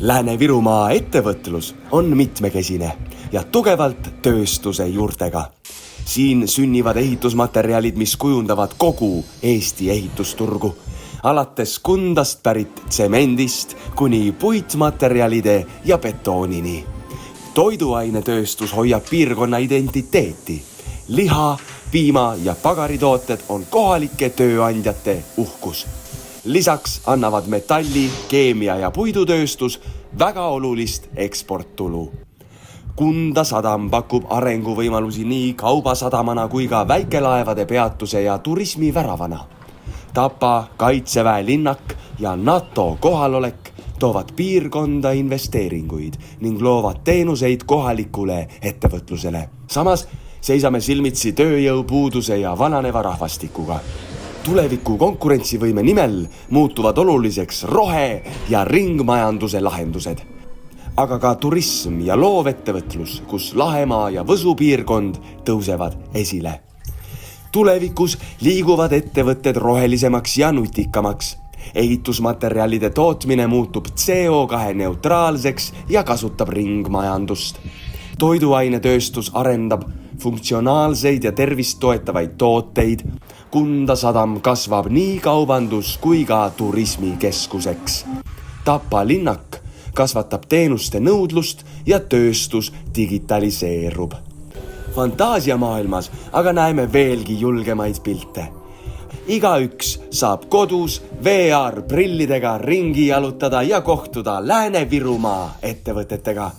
Lääne-Virumaa ettevõtlus on mitmekesine ja tugevalt tööstuse juurtega. Siin sünnivad ehitusmaterjalid, mis kujundavad kogu Eesti ehitusturgu. Alates Kundast pärit tsemendist kuni puitmaterjalide ja betoonini. Toiduainetööstus hoiab piirkonna identiteeti. Liha, piima ja pagaritooted on kohalike tööandjate uhkus. Lisaks annavad metalli, keemia ja puidutööstus väga olulist eksporttulu. Kunda sadam pakub arenguvõimalusi nii kaubasadamana kui ka väikelaevade peatuse ja turismi väravana. Tapa, Kaitseväe linnak ja NATO kohalolek toovad piirkonda investeeringuid ning loovad teenuseid kohalikule ettevõtlusele. Samas seisame silmitsi tööjõupuuduse ja vananeva rahvastikuga. Tuleviku konkurentsivõime nimel muutuvad oluliseks rohe- ja ringmajanduse lahendused. Aga ka turism ja loovettevõtlus, kus Lahemaa ja Võsu piirkond tõusevad esile. Tulevikus liiguvad ettevõtted rohelisemaks ja nutikamaks. Ehitusmaterjalide tootmine muutub CO2 neutraalseks ja kasutab ringmajandust. Toiduainetööstus arendab funktsionaalseid ja tervist toetavaid tooteid. Kunda sadam kasvab nii kaubandus kui ka turismikeskuseks. Tapa linnak kasvatab teenuste nõudlust ja tööstus digitaliseerub. Fantaasiamaailmas aga näeme veelgi julgemaid pilte. Igaüks saab kodus VR-prillidega ringi jalutada ja kohtuda Lääne-Virumaa ettevõtetega.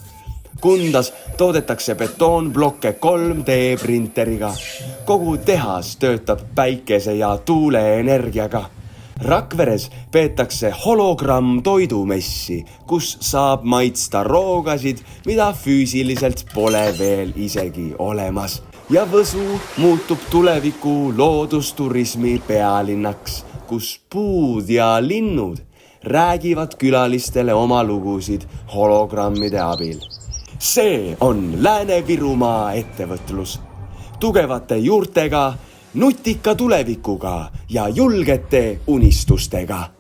Kundas toodetakse betoonblokke 3D printeriga. Kogu tehas töötab päikese ja tuuleenergiaga. Rakveres peetakse hologramm toidumessi, kus saab maitsta roogasid, mida füüsiliselt pole veel isegi olemas. Ja Võsu muutub tuleviku loodusturismi pealinnaks, kus puud ja linnud räägivad külalistele oma lugusid hologrammide abil. See on Lääne-Virumaa ettevõtlus. Tugevate juurtega, nutika tulevikuga ja julgete unistustega.